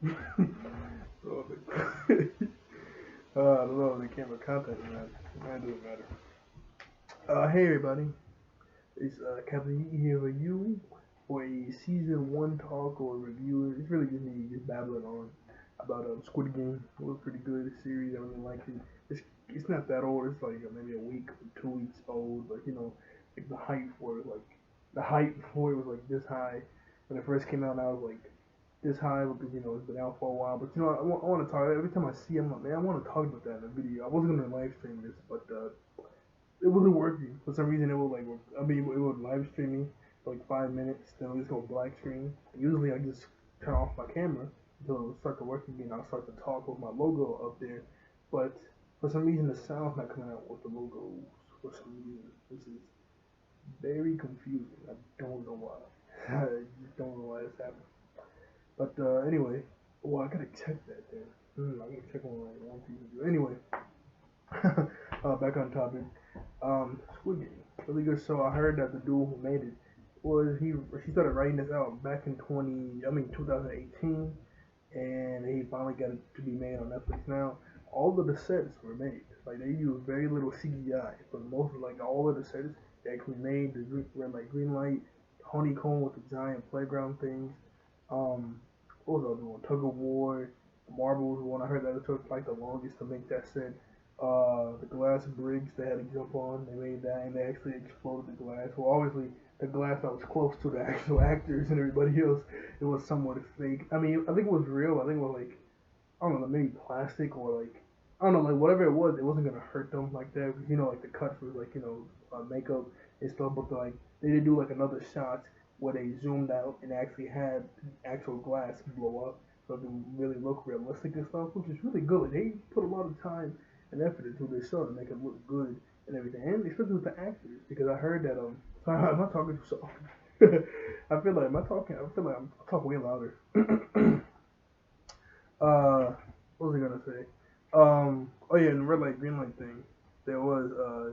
So, I don't know, the camera contact, man. That doesn't matter. Hey everybody, it's Captain E here with you for a season one talk or review. It's really just me just babbling on about Squid Game. It was pretty good series. I really liked it. It's not that old. It's like maybe a week or 2 weeks old, but like the hype for it was like this high when it first came out. I was like this high because it's been out for a while. But I want to talk every time I see him. I'm like, man, I want to talk about that in a video. I wasn't gonna live stream this, but it wasn't working for some reason. It would it would live stream me for like 5 minutes, then it would just go black screen. Usually I just turn off my camera until it would start to work again. I'll start to talk with my logo up there, but for some reason the sound's not coming out with the logos. For some reason, this is very confusing. I don't know why. I just don't know why it's happening. But anyway, well I gotta check that then. I gotta check on like one piece. Anyway, back on topic. Squid Game, really good show. I heard that the dude who made it was he started writing this out back in 2018, and he finally got it to be made on Netflix now. All of the sets were made. Like they used very little CGI, but most of like all of the sets they actually made. The green light, honeycomb with the giant playground things. What was the other one? Tug of war, the marbles one. I heard that it took like the longest to make that set. The glass bricks they had to jump on, they made that, and they actually exploded the glass. Well, obviously, the glass that was close to the actual actors and everybody else, it was somewhat fake. I mean, I think it was real. I think it was like, I don't know, maybe plastic or like, I don't know, like whatever it was, it wasn't gonna hurt them like that. Like the cuts was like, makeup and stuff, but like, they did do like another shot where they zoomed out and actually had actual glass blow up. So it can really look realistic and stuff, which is really good. They put a lot of time and effort into this show to make it look good and everything, and especially with the actors. Because I heard that sorry, am I talking too soft? I feel like I feel like I'm talking way louder. What was I gonna say? Oh yeah, in the red light green light thing, there was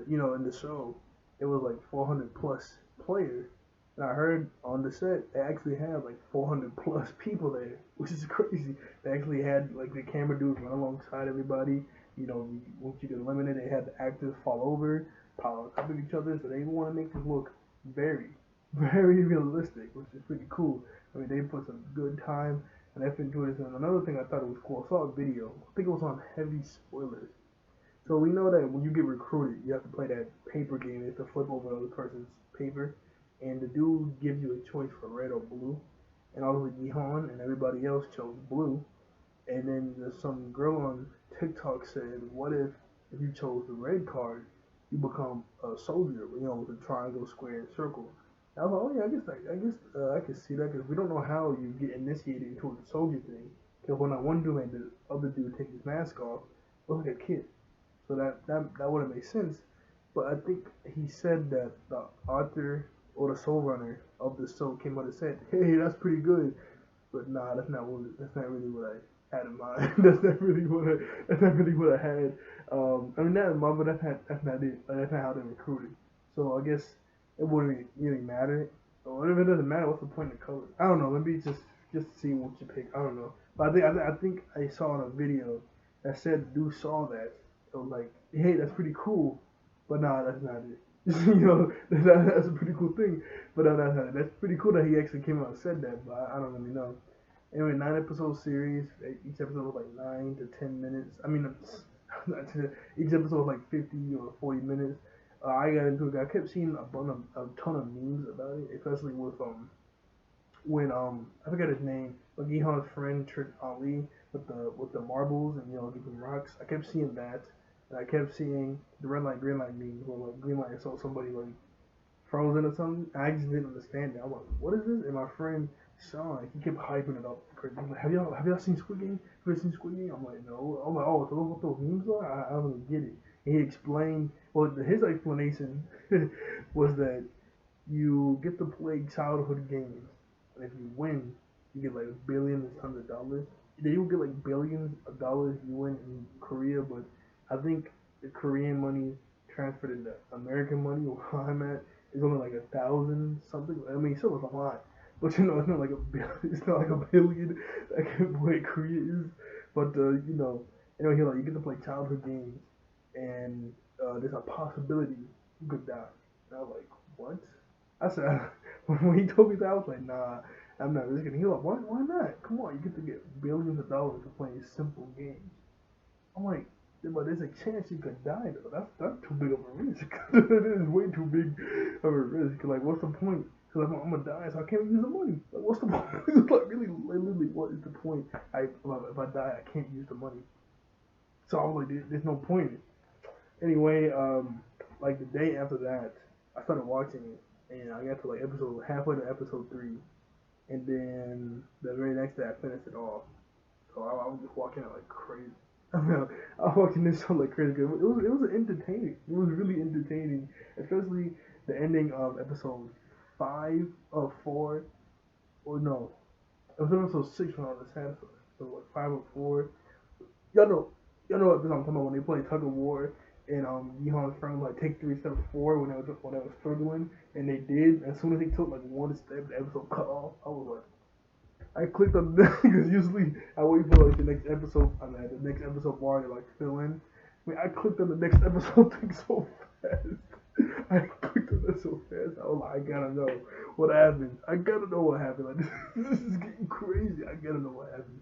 in the show, it was like 400 plus players. And I heard on the set they actually had like 400 plus people there, which is crazy. They actually had like the camera dudes run alongside everybody. Once you get eliminated, they had the actors fall over, pile on top of each other. So they want to make this look very, very realistic, which is pretty cool. I mean, they put some good time and effort into it. And another thing I thought it was cool, I saw a video. I think it was on heavy spoilers. So we know that when you get recruited, you have to play that paper game. You have to flip over the other person's paper, and the dude gives you a choice for red or blue. And obviously, Gihan and everybody else chose blue. And then there's some girl on TikTok said, "What if you chose the red card, you become a soldier? With a triangle, square, and circle." And I was like, "Oh yeah, I can see that because we don't know how you get initiated into the soldier thing. Because when that one dude made the other dude take his mask off, it was like a kid, so that would have made sense. But I think he said that the author or the showrunner of the show came out and said, "Hey, that's pretty good." But nah, that's not really what I had in mind. That's not really what I had. I mean, that in mind, but that's not it. That's not how they recruited. So I guess it wouldn't really matter. Or if it doesn't matter, what's the point of color? I don't know. Maybe just see what you pick. I don't know. But I think I saw in a video that said the dude saw that. It was like, hey, that's pretty cool. But nah, that's not it. That's a pretty cool thing. But that's not it. That's pretty cool that he actually came out and said that. But I don't really know. Anyway, 9 episode series. Each episode was like 9 to 10 minutes. I mean, each episode was like 50 or 40 minutes. I got into it. I kept seeing a ton of memes about it, especially with when I forget his name, but Gihan's friend tricked Ali with the marbles and giving rocks. I kept seeing that, and I kept seeing the red light green light memes where like green light I saw somebody like frozen or something. I just didn't understand it. I'm like, what is this? And my friend Sean, he kept hyping it up. I'm like, have y'all seen Squid Game? Have you seen Squid Game? I'm like, no. I'm like, oh, so what those memes are? I don't really get it. And he explained. Well, his explanation was that you get to play childhood games, and if you win, you get like billions and tons of dollars. Then you get like billions of dollars you win in Korea, but I think the Korean money transferred into American money, where I'm at, is only like 1,000 something. I mean, still it's a lot, But it's not like a billion. It's not like a billion that can play Korea is. But he like you get to play childhood games, and there's a possibility you could die. And I was like, what? I said when he told me that, I was like, nah, I'm not risking. He like, what? Why not? Come on, you get to get billions of dollars for playing simple games. I'm like, yeah, but there's a chance you could die though. That's too big of a risk. It is way too big of a risk. Like, what's the point? Because I'm gonna die, so I can't use the money. Like, what's the point? Like, really, literally, what is the point? If I die, I can't use the money. So I was like, there's no point. Anyway, like the day after that, I started watching it, and I got to like episode halfway to episode 3, and then the very next day I finished it off. So I was just watching it like crazy. I mean, I was watching this show like crazy. It was entertaining. It was really entertaining, especially the ending of episode 5 of 4, or no, it was episode 6 when I was sad. So like 5 or 4. Y'all know, y'all know what I'm talking about when they play tug of war. And Yeehan's friend was like take 3 steps forward when they was struggling, and they did. As soon as they took like one step, the episode cut off. I was like, I clicked on because usually I wait for like the next episode. I mean, the next episode bar to like fill in. I mean, I clicked on the next episode thing so fast. I clicked on that so fast. I was like, I gotta know what happened. I gotta know what happened. Like this is getting crazy. I gotta know what happened.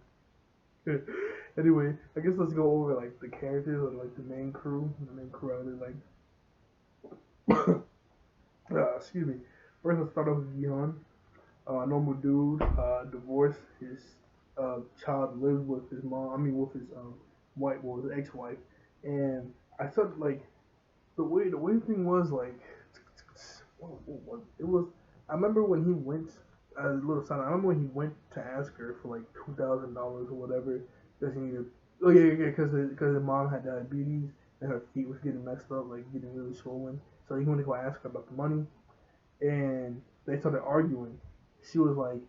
Anyway, I guess let's go over like the characters or like the main crew. The main crew I really like. Excuse me. First, let's start off with Yeehan. Normal dude, divorced. His child lives with his mom. I mean, with his his ex-wife. And I thought like the weird thing was like, it was. I remember when he went. A little side. I remember when he went to ask her for like $2,000 or whatever because he needed. Oh yeah, because his mom had diabetes and her feet was getting messed up, like getting really swollen. So he went to go ask her about the money, and they started arguing. She was like,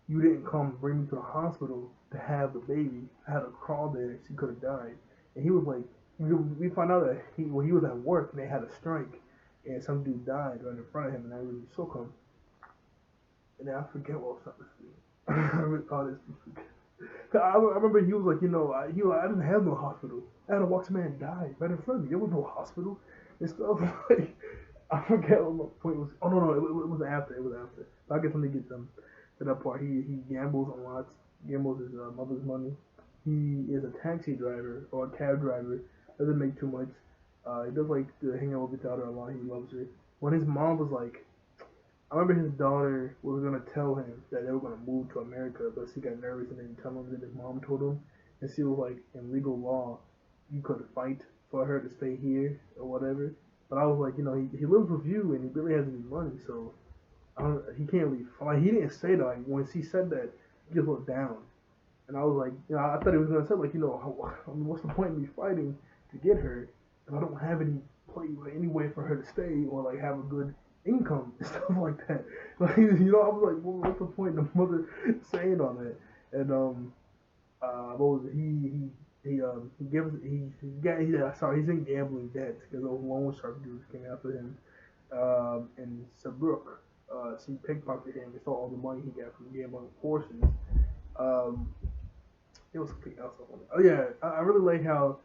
"You didn't come bring me to the hospital to have the baby. I had a crawl there. She could have died." And he was like, "We found out that when he was at work and they had a strike, and some dude died right in front of him, and I really shook him." And then I forget what I was trying to say. I really honestly forget. I remember he was like, I didn't have no hospital. I had to watch a man die right in front of me. There was no hospital and stuff. Like, I forget what my point was. Oh no, it was after. It was after. But I guess let me get them to that part. He gambles a lot. Gambles his mother's money. He is a taxi driver or a cab driver. Doesn't make too much. He does like to hang out with his daughter a lot. He loves her. When his mom was like, I remember his daughter was gonna tell him that they were gonna move to America, but she got nervous and didn't tell him that his mom told him. And she was like, in legal law, you could fight for her to stay here or whatever. But I was like, he lives with you and he really has any money, so he can't leave. Like he didn't say that. Like, when she said that, he just looked down. And I was like, I thought he was gonna say like, what's the point in me fighting to get her if I don't have any way for her to stay or like have a good income and stuff like that. Like, I was like, well, what's the point in the mother saying all that? And what was it? He gives he's in gambling debts because those loan shark dudes came after him. And Sabrok, she pickpocketed him and stole all the money he got from gambling horses. Um, it was something else I wanted. Oh yeah, I really like how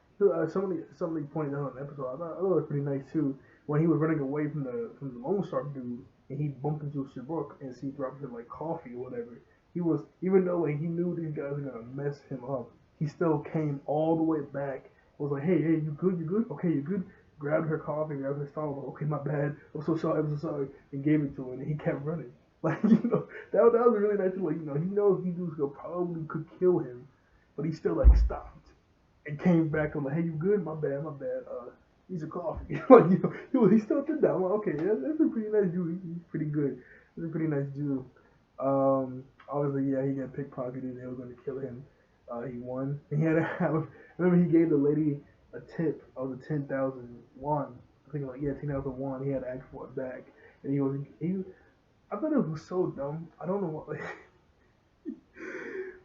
somebody pointed out in the episode. I thought it was pretty nice too when he was running away from the Lone Star dude and he bumped into Shabuk and she dropped him like coffee or whatever. He was even though like he knew these guys were gonna mess him up, he still came all the way back. Was like, hey, you good? You good? Okay, you good? Grabbed her coffee, grabbed her style, like, okay, my bad. I'm so sorry, and gave it to him, and he kept running. Like, that was really nice. Like, he knows these dudes could kill him, but he still like stopped and came back. I'm like, hey, you good? My bad. He's a coffee. Like, he still did that. I'm like, okay, that's a pretty nice dude. He's pretty good. He's a pretty nice dude. Obviously, yeah, he got pickpocketed. They were gonna kill him. He won. And he had to have. Remember, he gave the lady a tip of the 10,000 won. I think like 10,000 won. He had to ask for it back. And he. I thought it was so dumb. I don't know what. Like,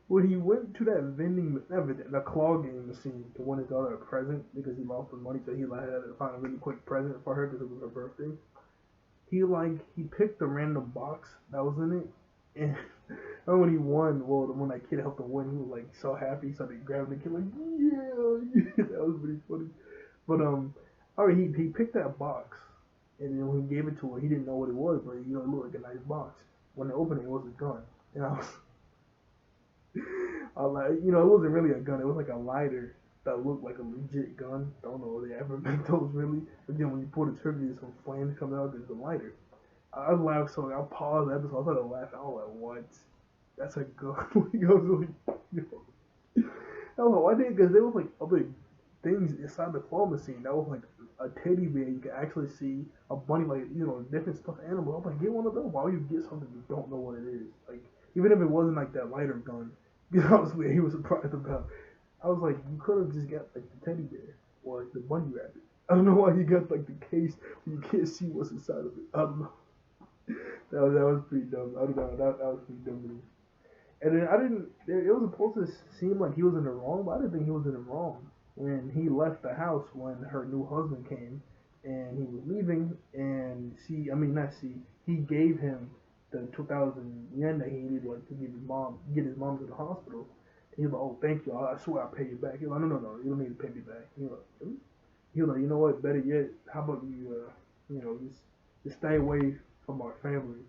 when he went to that the claw game machine to win his daughter a present because he lost the money, so he had to find a really quick present for her because it was her birthday. He picked a random box that was in it, And remember when he won? Well, when that kid helped him win, he was like so happy. He started grabbing the kid like, yeah, that was pretty funny. But alright, he picked that box, and then when he gave it to her, he didn't know what it was, but you know it looked like a nice box. When they opened it, it was a gun, and I was like, you know, it wasn't really a gun. It was like a lighter that looked like a legit gun. Don't know if they ever make those really. But then when you pull the trigger, there's some flames coming out. There's a lighter. I laughed so I paused the episode. I started laughing. I was like, what? That's a gun. I was like, yo. I was like, why did? Because there was like other things inside the claw machine. That was like a teddy bear. You could actually see a bunny, like you know, different stuffed animal. I was like, get one of those. Why would you get something you don't know what it is? Like, even if it wasn't like that lighter gun, you know, honestly, he was surprised about. I was like, you could have just got like the teddy bear or like the bunny rabbit. I don't know why you got like the case when you can't see what's inside of it. I don't know. That was pretty dumb. I don't know. That was pretty dumb to me. And then I didn't. It was supposed to seem like he was in the wrong, but I didn't think he was in the wrong when he left the house when her new husband came, and he was leaving, and she. I mean, not she. He gave him the 2,000 yen that he needed, like to get his mom to the hospital. And he was like, "Oh, thank you. I swear I'll pay you back." He was like, "No, no, no. You don't need to pay me back." He was like, "You know what? Better yet, how about you know, just stay away from our family.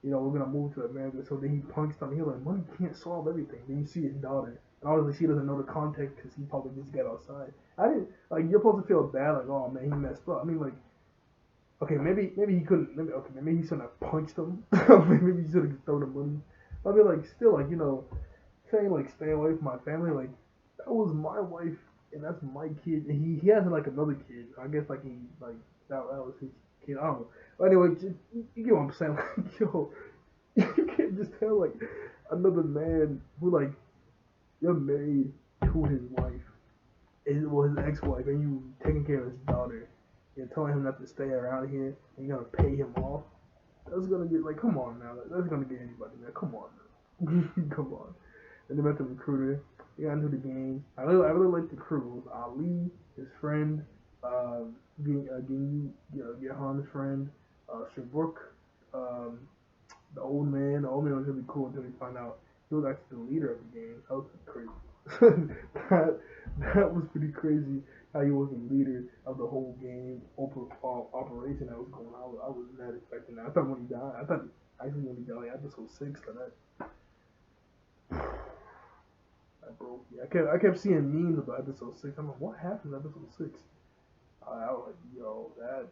You know, we're gonna move to America." So then he punched him. He was like, money can't solve everything. Then you see his daughter, and obviously she doesn't know the context because he probably just got outside. I didn't like. You're supposed to feel bad, like, oh man, he messed up. I mean, like, okay, maybe he couldn't. Maybe he shouldn't have punched him. Maybe he should have thrown the money. I mean, like, still, like, you know, saying like stay away from my family, like that was my wife and that's my kid. And he has like another kid. I guess like he like that was his kid. I don't know. But anyway, you get what I'm saying? Like, yo, you can't just tell like another man who like you're married to his wife, his ex-wife, and you taking care of his daughter. You're telling him not to stay around here, and you're gonna pay him off. That's gonna get like, come on now. That's gonna get anybody, man. Come on, man. Come on. And they met the recruiter. They got into the game. I really like the crew. It was Ali, his friend, Gehan's friend, Shabrook, um, the old man. The old man was really cool until we found out he was actually the leader of the game. That was crazy. that that was pretty crazy. How he was the leader of the whole game operation that was going on. I was not expecting that. I thought when he died, when he died, like episode 6, that broke me. I kept seeing memes about episode 6. I'm like, what happened in episode 6? I was like, yo, that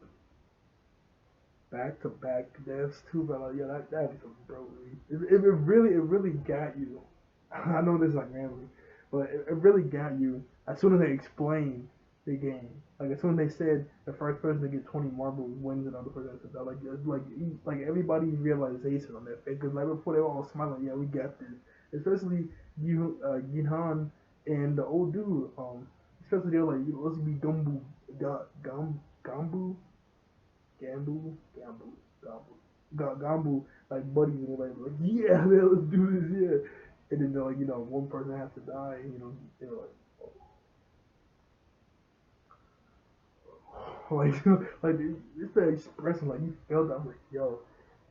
back to back deaths too, but like, yo, that episode broke me. It really got you. I know this is like rambling, but it really got you as soon as they explained the game. Like as soon as they said the first person to get 20 marbles wins another person to die. Like everybody's realization on their face. Because like before they were all smiling, yeah, we got this. Especially you, Ginhan and the old dude. Especially they're like, let's be Gumbu, Gambu, Gambu, Gambu, Gambu, like buddies, and they're like, yeah, man, let's do this, yeah. And then they're like, you know, one person has to die, you know, they're like, like, like it's the expression, like you felt that, I was like, yo,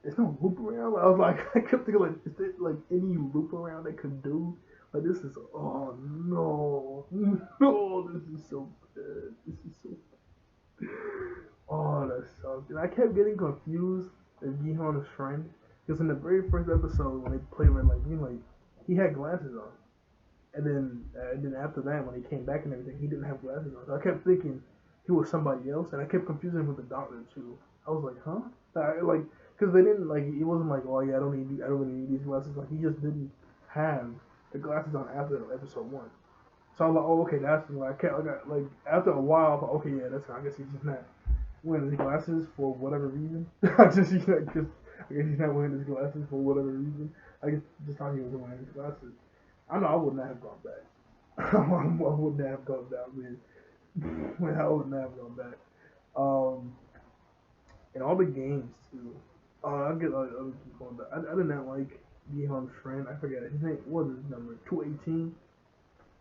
there's no loop around. I was like, I kept thinking, like, is there like any loop around they could do? Like, this is, oh no, no, this is so bad. This is so, oh, that sucks. And I kept getting confused as Gihan's friend, because in the very first episode when they played with like, you know, like he had glasses on, and then after that when he came back and everything, he didn't have glasses on. So I kept thinking he was somebody else, and I kept confusing him with the doctor too. I was like, huh? Like, because they didn't like, it wasn't like, oh yeah, I don't really need these glasses. Like he just didn't have the glasses on after episode 1. So I was like, oh okay, that's why I got like after a while, I thought, okay, yeah, that's I guess he's just not wearing his glasses for whatever reason. I guess he's not wearing his glasses for whatever reason. I guess just thought he was wearing his glasses. I know I would not have gone back. I would not have gone back, man. I would not have gone back. And all the games too. I'll get other people on that. I did not like Gihan's friend. I forget his name. What was his number? 218.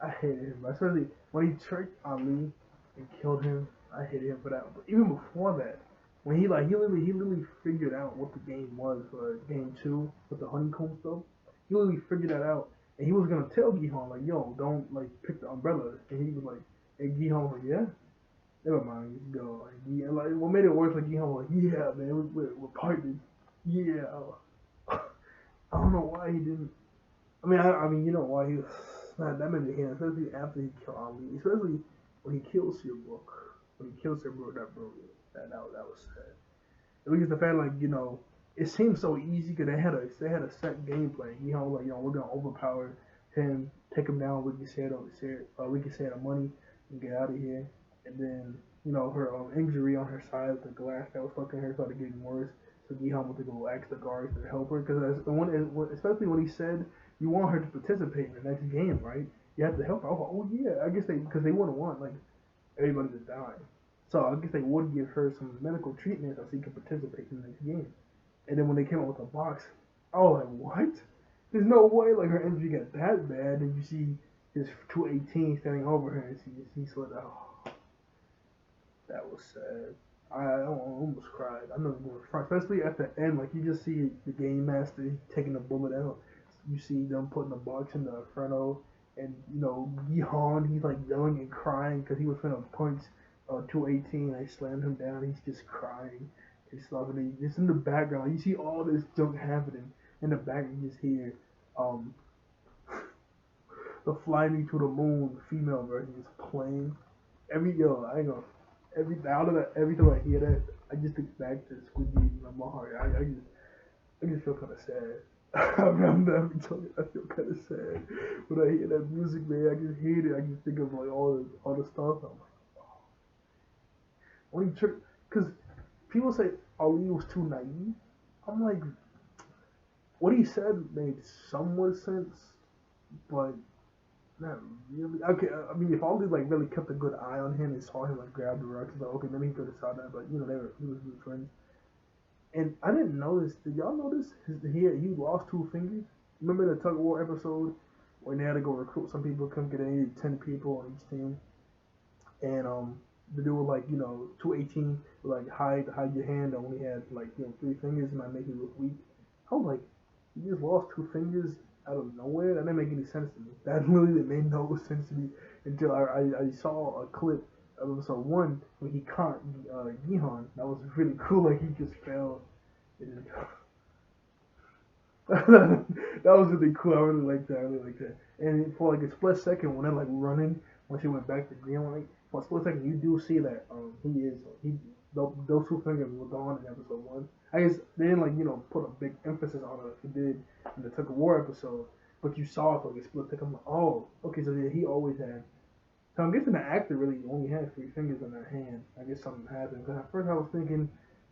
I hated him, especially when he tricked Ali and killed him. I hated him for that. But even before that, when he literally figured out what the game was for game two with the honeycomb stuff. He literally figured that out, and he was gonna tell Gihon like, "Yo, don't like pick the umbrella." And he was like, and Gihon was like, "Yeah, never mind, just go." And like, what made it worse, like Gihon was like, "Yeah, man, we're partners." Yeah, I don't know why he didn't. I mean, you know why he was. That made me hate him, especially after he killed Ali, especially when he kills Seabrook. When he kills Seabrook, that broke me. That was sad. At least the fact, like, it seemed so easy because they had a set gameplay. Like, we're gonna overpower him, take him down. We can save the money and get out of here. And then her injury on her side, the glass that was fucking her started getting worse. So Gihan went to go ask the guards to help her because especially when he said you want her to participate in the next game, right? You have to help her. I was like, oh yeah, I guess because they wouldn't want like everybody to die. So I guess they would give her some medical treatment so she could participate in the next game. And then when they came out with the box, I was like, what? There's no way like her injury got that bad. And you see this 218 standing over her, and she's like, oh, that was sad. I almost cried. I know going to cry, especially at the end. Like you just see the game master taking the bullet out. You see them putting the box in the Inferno, and Gihan. He's like yelling and crying because he was finna punch 218. I slammed him down. He's just crying and stuff. And just in the background, you see all this junk happening. In the back, you just hear um, the Fly Me to the Moon female version is playing. I ain't gonna out of that, every time I hear that, I just think back to Squid Game in my heart. I just feel kind of sad. I'm telling you, I feel kind of sad when I hear that music, man. I just hate it. I just think of like all the stuff. I'm like, when he tricked, because people say Ali was too naive. I'm like, what he said made somewhat sense, but not really. Okay, I mean, if Ali like really kept a good eye on him and saw him like grab the rocks, like okay, maybe he could have saw that. But he was good friends. And I didn't notice. Did y'all notice he lost two fingers? Remember the tug of war episode when they had to go recruit some people, come get in, 10 people on each team, and the dude was like 218 like hide your hand. I only had like 3 fingers, and might make you look weak. I was like, you just lost 2 fingers out of nowhere. That didn't make any sense to me. That literally made no sense to me until I saw a clip of episode one when he caught Gihan. That was really cool. Like he just fell. That was really cool. I really like that. I really like that. And for like a split second, when they're like running, when she went back to green light, for a split second, you do see that he those 2 fingers were gone in episode one. I guess they didn't like put a big emphasis on it. Like they did in the Tug of War episode, but you saw it for like a split second. I'm like, oh, okay, so yeah, he always had. So I'm guessing the actor really only had 3 fingers on that hand. I guess something happened. Because at first I was thinking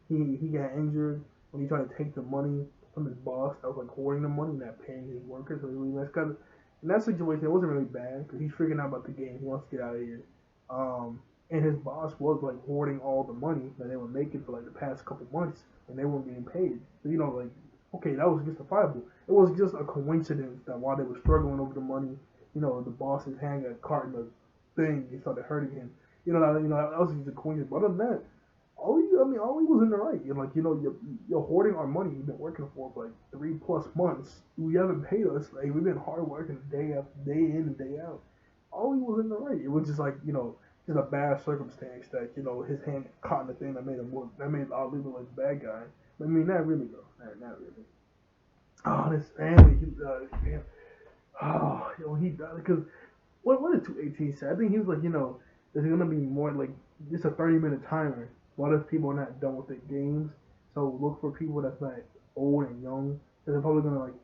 he got injured when he tried to take the money from his boss that was like hoarding the money, not paying his workers. So he really messed up. In that situation, it wasn't really bad because he's freaking out about the game. He wants to get out of here. And his boss was like hoarding all the money that they were making for like the past couple months, and they weren't getting paid. So like, okay, that was justifiable. It was just a coincidence that while they were struggling over the money, the boss's hand got caught in the thing and started hurting him. That was just a coincidence. But other than that, Ollie was in the right. You're hoarding our money. You've been working for like 3+ months. You haven't paid us. Like we've been hard working day after day in and day out. Ollie was in the right. It was just like just a bad circumstance that his hand caught in the thing that made Ollie look like a bad guy. But, I mean, not really though. Not really. Oh, this family. Man. Oh, he died because what did 218 say? I think he was like, there's gonna be more like just a 30-minute timer. A lot of people are not done with their games, so look for people that's not old and young. Cause they're probably gonna like.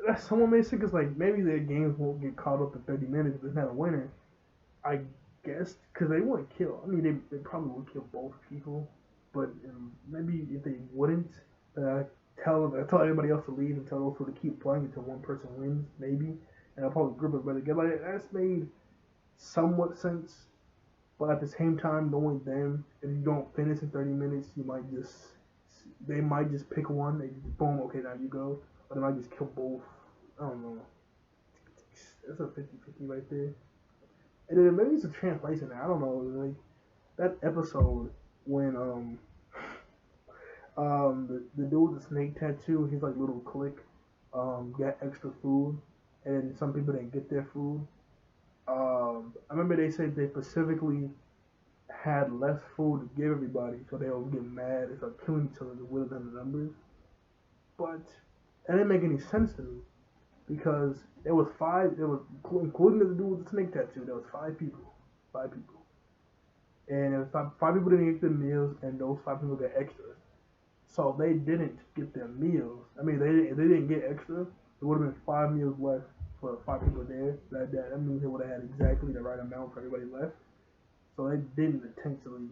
That's someone may say because like maybe their games won't get caught up in 30 minutes if it's not a winner. I guess because they wouldn't kill. I mean, they probably would kill both people, but maybe if they wouldn't, tell everybody else to leave and tell those two to keep playing until one person wins, maybe, and I'll probably group it better together. Like, that's made somewhat sense, but at the same time, knowing them, if you don't finish in 30 minutes, they might just pick one. They just boom, okay, now you go, or they might just kill both. I don't know. That's a 50-50 right there. And then maybe it's a translation. I don't know. Like that episode when The dude with the snake tattoo, he's like little clique, got extra food, and some people didn't get their food. I remember they said they specifically had less food to give everybody, so they would get mad and start killing each other with the numbers. But that didn't make any sense to me because there was five. There was including the dude with the snake tattoo. There was five people, and five people didn't get their meals, and those five people got extras. So they didn't get their meals. I mean, they didn't get extra. There would have been five meals left for five people there. That means they would have had exactly the right amount for everybody left. So they didn't intentionally,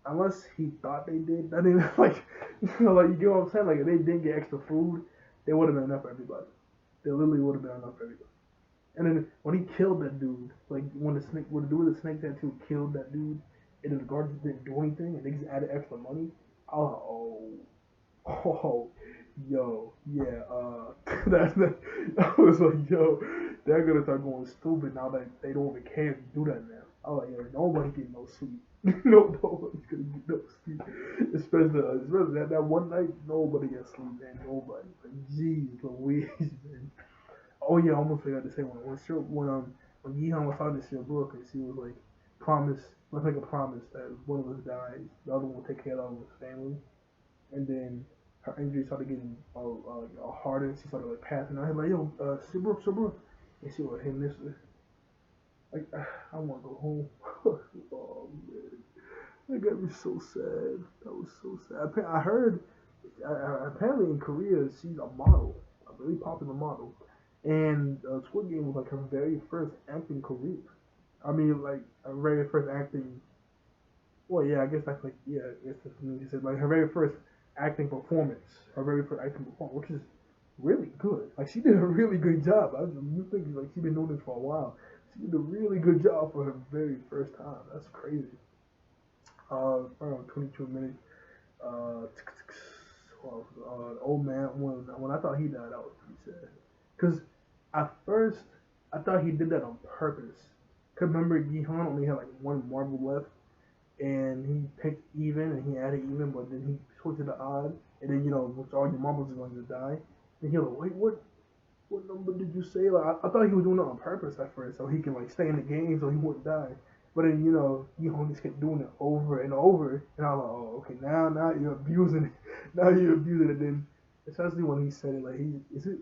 unless he thought they did. That didn't like, like you get what I'm saying. Like if they did get extra food, there would have been enough for everybody. There literally would have been enough for everybody. And then when he killed that dude, like when the dude with the snake tattoo killed that dude, and the guards didn't do anything, and they just added extra money. I was like, oh, yo, yeah, that's that. I was like, yo, they're gonna start going stupid now that they don't even care if you do that now. I was like, yo, nobody getting no sleep. No, nobody's gonna get no sleep. Especially that one night, nobody got sleep, man. Nobody. Like, jeez Louise, man. Oh yeah, I almost forgot to say when Yeehan was talking to Sherbrooke, and she was like, promise, let's make a promise that if one of us dies, the other one will take care of his family. And then her injury started getting harder. She started like passing out. I was like, yo, Sherbrooke, and she was, hey, mister, like, I want to go home. Oh man, that got me so sad. That was so sad. I heard, apparently in Korea, she's a model, a really popular model. And Squid Game was like her very first acting career. I mean, like her very first acting. Well, yeah, I guess that's like yeah, I guess that's what you said. Like her very first acting performance, her very first acting performance, which is really good. Like she did a really good job. You think like she's been doing this for a while. She did a really good job for her very first time. That's crazy. Around 22 minutes. Uh, the old man when I thought he died, I was pretty sad. Cause at first I thought he did that on purpose. Cause remember Gihan only had like one marble left, and he picked even and he added even, but then he switched to the odd, and then which all your marbles are going to die. And he was like, wait, what number did you say? Like I thought he was doing it on purpose at first, so he can like stay in the game, so he wouldn't die. But then Gihan just kept doing it over and over, and I was like, oh, okay, now you're abusing it. Now you're abusing it. Then especially when he said it, like he is it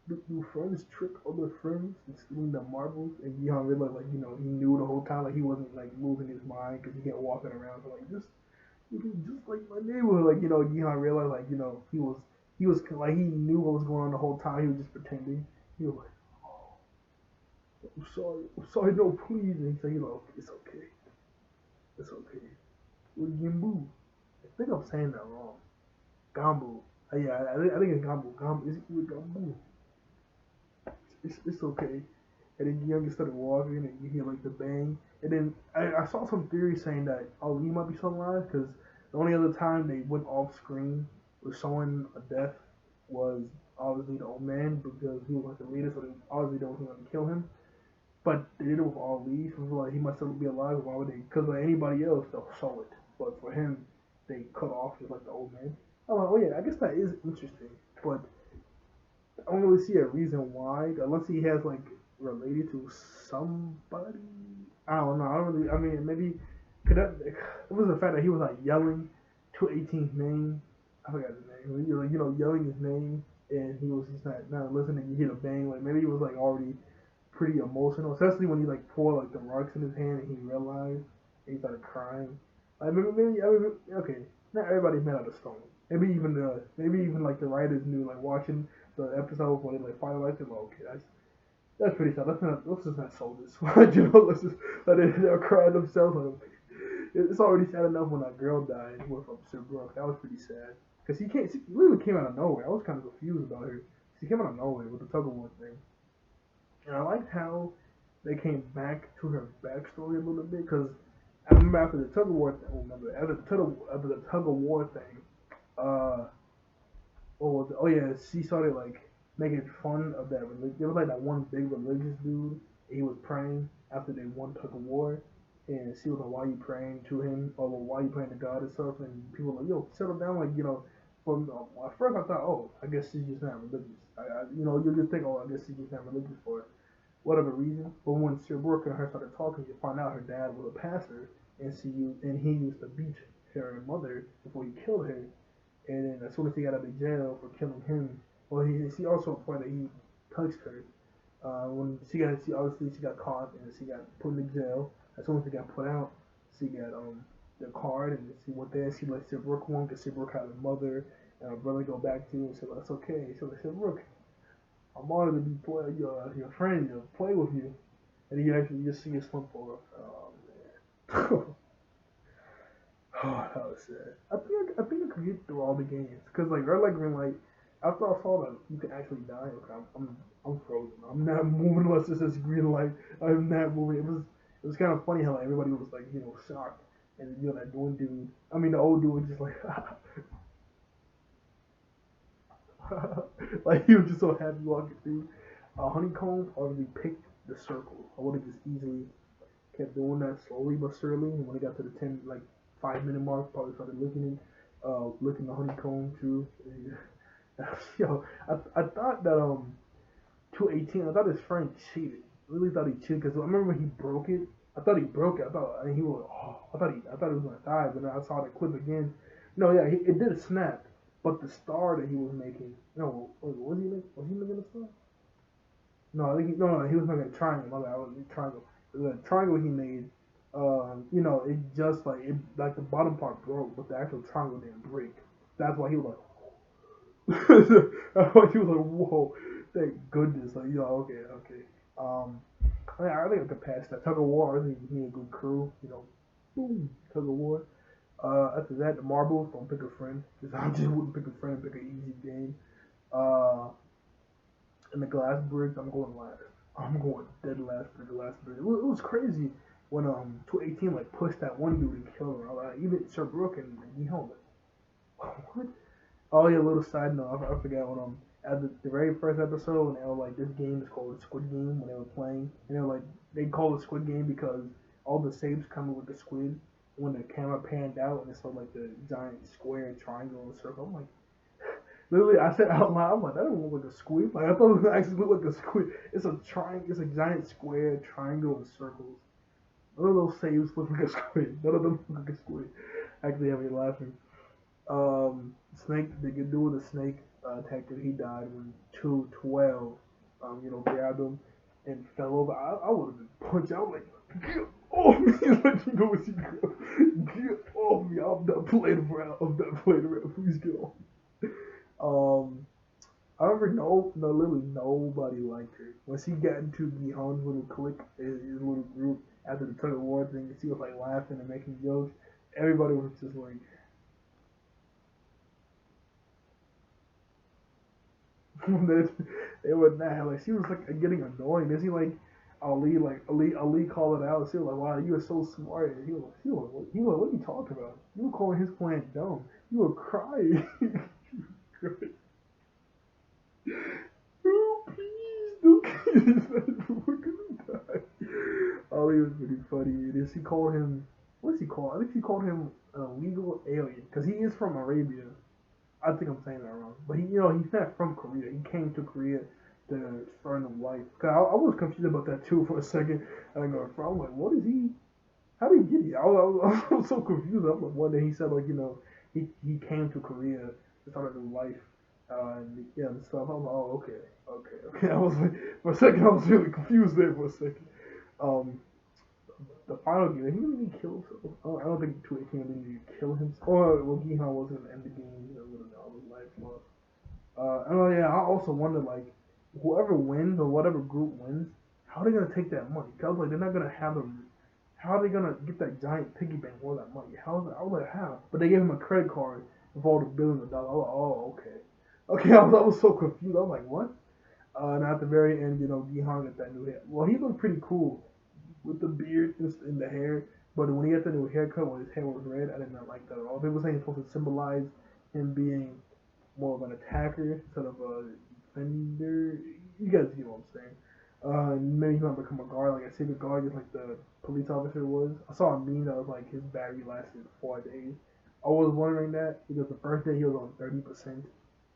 do friends trick other friends and stealing the marbles? And Gihan realized, like, he knew the whole time, like, he wasn't, like, losing his mind because he kept walking around. So, like, just like my neighborhood. Like, Gihan realized, like, like, he knew what was going on the whole time. He was just pretending. He was like, oh, I'm sorry, no, please. And he said, okay, it's okay. It's okay. With Gimbu. I think I'm saying that wrong. Gambu. Yeah, I think it's Gambu. Gambu. Is it with Gambu? It's okay. And then Young started walking, and you hear like the bang. And then I saw some theory saying that Ali might be still alive because the only other time they went off screen with showing a death was obviously the old man because he was like the leader, so they obviously they wasn't going to kill him. But they did it with Ali, so like he must still be alive. Why would they? Because like anybody else, they'll show it. But for him, they cut off just like the old man. I'm like, oh yeah, I guess that is interesting. But I don't really see a reason why, unless he has like related to somebody. I don't know. I don't really. I mean, maybe could that? It was the fact that he was like yelling to 18's name. I forgot his name. He was like, yelling his name, and he was just not listening. You hear the bang. Like maybe he was like already pretty emotional, especially when he like poured like the rocks in his hand and he realized and he started crying. Like maybe I mean, okay, not everybody's made out of stone. Maybe even like the writers knew like watching the episode when they like finalized it. Like, okay, that's pretty sad. Let's just not show this. Let's just they'll cry themselves. Like, it's already sad enough when that girl died with Brooke. That was pretty sad because she literally came out of nowhere. I was kind of confused about her. She came out of nowhere with the tug of war thing. And I liked how they came back to her backstory a little bit because I remember after the tug of war thing. After the tug of war thing, uh, what was it? Oh yeah, she started like making fun of that religion. There was like that one big religious dude. He was praying after they won tug of war, and she was like, "Why you praying to him?" Or well, "Why you praying to God and stuff?" And people were like, "Yo, settle down." Like from at first I thought, "Oh, I guess she's just not religious." You just think, "Oh, I guess she's just not religious for whatever reason." But when Sir Brooke and her started talking, you find out her dad was a pastor, and he used to beat her mother before he killed her. And then as soon as he got out of jail for killing him, well, she also reported that he touched her. When she got caught and she got put in jail. As soon as she got put out, she got the card and she went there. She let Sibrook one because Sibrook had a mother and a brother go back to. And she said, "That's okay." So like Sibrook, I'm honored to be your friend, to play with you. And you actually just see a slump for. Oh man. Oh, that was sad. I think I could get through all the games because like red light, green light. After I saw that you can actually die, okay, I'm frozen. I'm not moving unless it says green light. I'm not moving. It was kind of funny how like, everybody was like shocked, and that one dude. I mean the old dude was just like like he was just so happy walking through. Honeycomb already picked the circle. I would have just easily kept doing that slowly but surely. And when I got to the 5 minute mark, probably started licking the honeycomb too. Yo, I thought that 218. I thought his friend cheated. I really thought he cheated because I remember when he broke it. I thought he broke it. I thought and he was. Oh, I thought he was gonna die. But then I saw the clip again. No, yeah, it did snap. But the star that he was making. No, was he making? Was he making a star? No, I think no, he was making a triangle. My bad, I was triangle. The triangle he made, it just like the bottom part broke, but the actual triangle didn't break. That's why he was like, that's why he was like, whoa, thank goodness. Like, okay, okay. Um, I think I could pass that. Tug of War, I think he need a good crew. Boom, Tug of War. After that, the marbles, don't pick a friend. I just wouldn't pick a friend, pick an easy game. Uh, and the glass bricks, I'm going last. I'm going dead last for the glass bricks. It was crazy when 218 like pushed that one dude and killed him. Even Sir Brooke and he held it. What? Oh yeah, little side note. I forgot when at the very first episode when they were like this game is called Squid Game when they were playing and they were like they call it Squid Game because all the saves come with the squid. When the camera panned out and it saw like the giant square, triangle, and circle, I'm like, literally, I said out loud, I'm like, that don't look like a squid. Like, I thought it actually looked like a squid. It's a triangle. It's a giant square, triangle, and circles. None of those saves look like a squid. None of them look like a squid. Actually, have me laughing. Snake, they could do with a snake tactic. He died when 212, grabbed him and fell over. I would have been punched. I was like, get off me! Like, you know what you go? Get off me! I'm not playing around. I'm not playing around. Please get off. Um, I remember literally nobody liked her. When she got into Gihan's little clique, his little group, after the tug of war thing, she was like laughing and making jokes. Everybody was just like, they were not like she was like getting annoying. Then she Ali called it out. She was like, "Wow, you are so smart." And he was like, "What are you talking about? You were calling his plan dumb. You were crying." Oh, please, don't kill we're gonna die. Oh, he was pretty funny. And then she called him, what's he called? I think she called him an illegal alien because he is from Arabia. I think I'm saying that wrong, but he's not from Korea. He came to Korea to earn a life. Cause I was confused about that too for a second. I go, I'm like, what is he? How did he get here? I was so confused. I'm like, one day he said he came to Korea to start a new life. And stuff. I'm like, oh, okay, okay, okay. I was like, for a second, I was really confused there for a second. Um, the final game, he didn't even kill himself. I don't think 218 didn't even kill himself. Well, Gihan wasn't in the game. Would have all his life lost. And yeah, I also wonder like, whoever wins or whatever group wins, how are they gonna take that money? Cause like they're not gonna have them. How are they gonna get that giant piggy bank with all that money? I was like, how? But they gave him a credit card with all the billions of dollars. I was like, oh, okay. Okay, I was so confused. I was like, what? And at the very end, Gihan got that new hair. Well, he looked pretty cool with the beard and the hair. But when he got the new haircut, when his hair was red, I did not like that at all. They were saying it's supposed to symbolize him being more of an attacker instead of a defender. You guys get what I'm saying. And maybe he's gonna become a guard, like a secret guard, just like the police officer was. I saw a meme that was like his battery lasted 4 days. I was wondering that because the first day he was on 30%.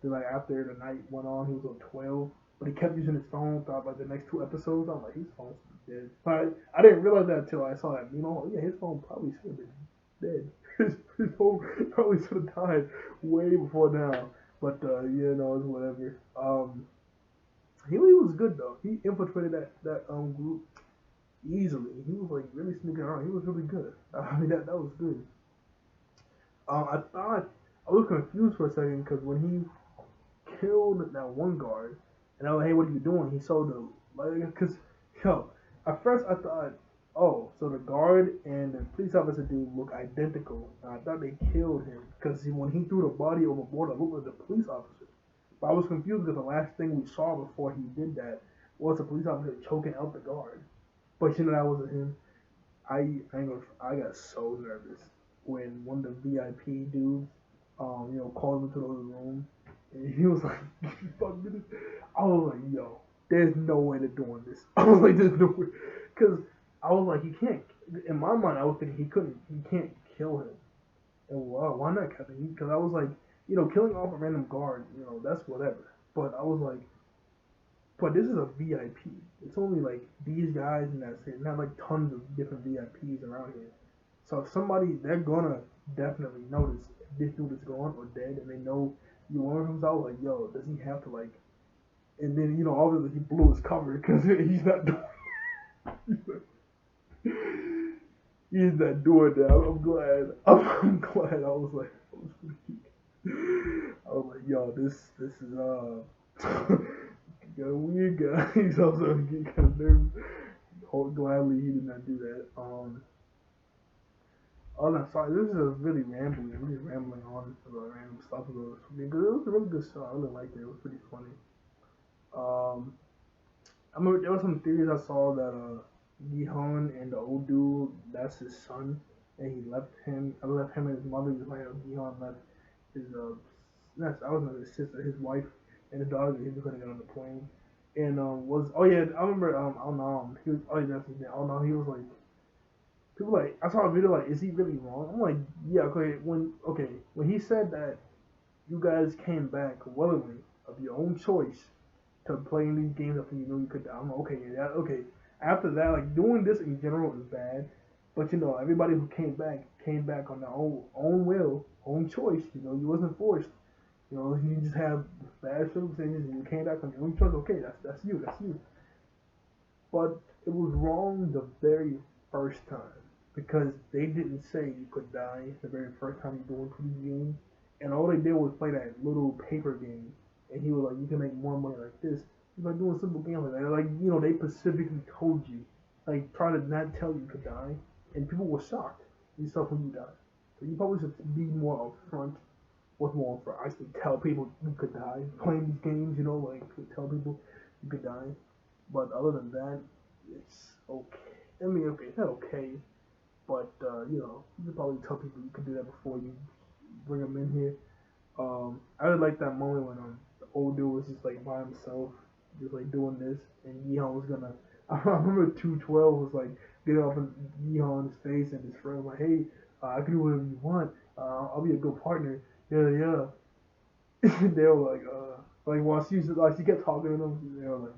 Then like after the night went on, he was on 12. But he kept using his phone throughout like the next two episodes. I'm like, his phone's dead. I didn't realize that until I saw that meme. I'm like, yeah, his phone probably should have been dead. His phone probably should have died way before now. But yeah, no, it's whatever. He was good though. He infiltrated that group easily. He was like really sneaking around. He was really good. I mean that was good. I thought I was confused for a second because when he killed that one guard, and I was like, hey, what are you doing? He saw the like because yo at first I thought, oh, so the guard and the police officer dude look identical. And I thought they killed him because when he threw the body overboard, it looked like the police officer. But I was confused because the last thing we saw before he did that was a police officer choking out the guard. But you know that wasn't him. I got so nervous when one of the VIP dudes, called him to the other room, and he was like, "Fuck this." I was like, "Yo, there's no way they're doing this." I was like, "There's no way," because I was like, "He can't." In my mind, I was thinking he can't kill him. And wow, why not, Captain? Because I was like, killing off a random guard, that's whatever. But I was like, but this is a VIP. It's only like these guys and that's it. Not like tons of different VIPs around here. So if somebody, they're gonna definitely notice if this dude is gone or dead, and they know you want him. So I was like, yo, does he have to like? And then obviously he blew his cover because he's not doing. He's not doing that. I'm glad. I'm glad. I was like, yo, this is got a weird guy. He's also getting kind of nervous. Oh, gladly he did not do that. Oh no, sorry. This is a really rambling. I'm just rambling on about random stuff because it was a really good show. I really liked it. It was pretty funny. Um, I remember there were some theories I saw that Gihan and the old dude, that's his son, and he left him. I left him and his mother. Just like Gihan left his that's I was not his sister, his wife, and the daughter that he was gonna get on the plane. And was oh yeah, I remember I don't know he was oh yeah that's his name. Oh no, he was like people like I saw a video like is he really wrong? I'm like yeah when he said that you guys came back willingly of your own choice to playing these games after you knew you could. I'm like, okay, yeah, okay. After that, like doing this in general is bad, but everybody who came back on their own will, own choice. You wasn't forced. You just have bad circumstances and you came back on your own choice. Okay, that's you. But it was wrong the very first time because they didn't say you could die the very first time you go into these games, and all they did was play that little paper game, and he was like, you can make more money like this. He's like doing simple games like that. Like they specifically told you, like trying to not tell you could die, and people were shocked yourself when you died. So you probably should be more upfront with more for actually tell people you could die playing these games. Like tell people you could die. But other than that, it's okay. I mean, okay, it's not okay, but you could probably tell people you could do that before you bring them in here. I really like that moment when the old dude was just like by himself, just like doing this, and Yeon was gonna. I remember 212 was like getting up in Yeon's face, and his friend was like, "Hey, I can do whatever you want. I'll be a good partner." Yeah, yeah. They were like while she kept talking to them, they were like.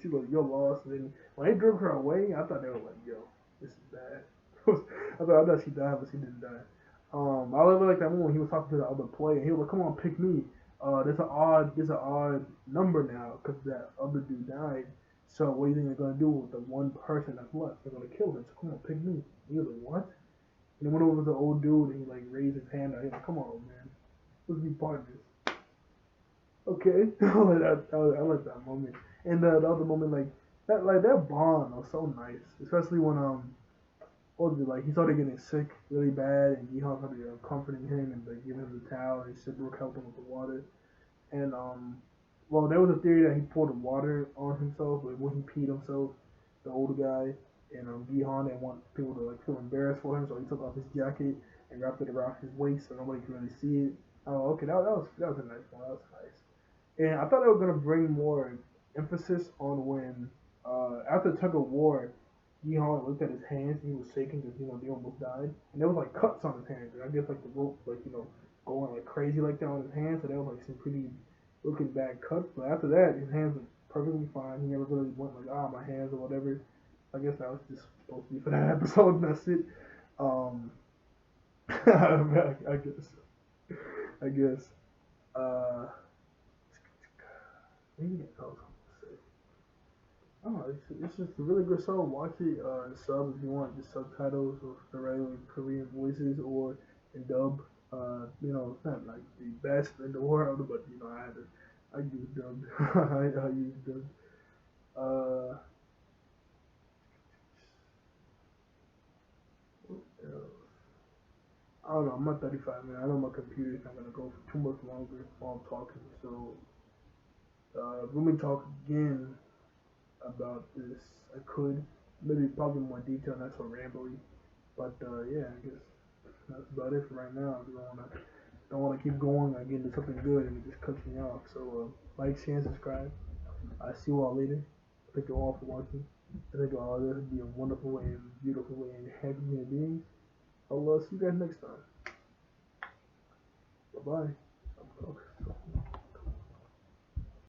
She was like, you're lost. And then when they drove her away, I thought they were like, yo, this is bad. I thought she died, but she didn't die. I really like that moment when he was talking to the other player. He was like, come on, pick me. There's an odd number now because that other dude died. So what do you think they're gonna do with the one person that's left? They're gonna kill him. So come on, pick me. And he was like, what? And he went over to the old dude and he like raised his hand. He was like, come on, man, let's be partners. Okay, I like that. I like that moment. And the other moment, like that bond was so nice, especially when what was it like? He started getting sick really bad, and Yeehaw started comforting him and like giving him the towel, and Sidbrook helped him with the water. And well, there was a theory that he poured the water on himself, like when he peed himself, the older guy, and Gihan didn't want people to like feel embarrassed for him, so he took off his jacket and wrapped it around his waist so nobody could really see it. Oh, okay, that was a nice one. That was nice. And I thought they were gonna bring more emphasis on when after the tug of war, Yeehaw looked at his hands and he was shaking because they almost died, and there was like cuts on his hands. And I guess like the rope like going like crazy like that on his hands, so there was like some pretty looking bad cuts. But after that, his hands were perfectly fine. He never really went like my hands or whatever. I guess that was just supposed to be for that episode, and that's it. Um, I guess. I guess. Uh, Maybe else to say. I don't know. It's just a really good show. Watch it. Sub if you want the subtitles with the regular Korean voices or in dub. It's not like the best in the world, but I use dub. I use dub. Uh, what else? I don't know. I'm not 35, man. I know my computer's not gonna go for too much longer while I'm talking. So, when we talk again about this, I could maybe probably more detail, not so rambly. But yeah, I guess that's about it for right now. I don't wanna keep going. I get into something good and it just cuts me off. So like, share, and subscribe. I see you all later. Thank you all for watching. I think all this would be a wonderful way and beautiful way and happy human beings. I'll see you guys next time. Bye bye.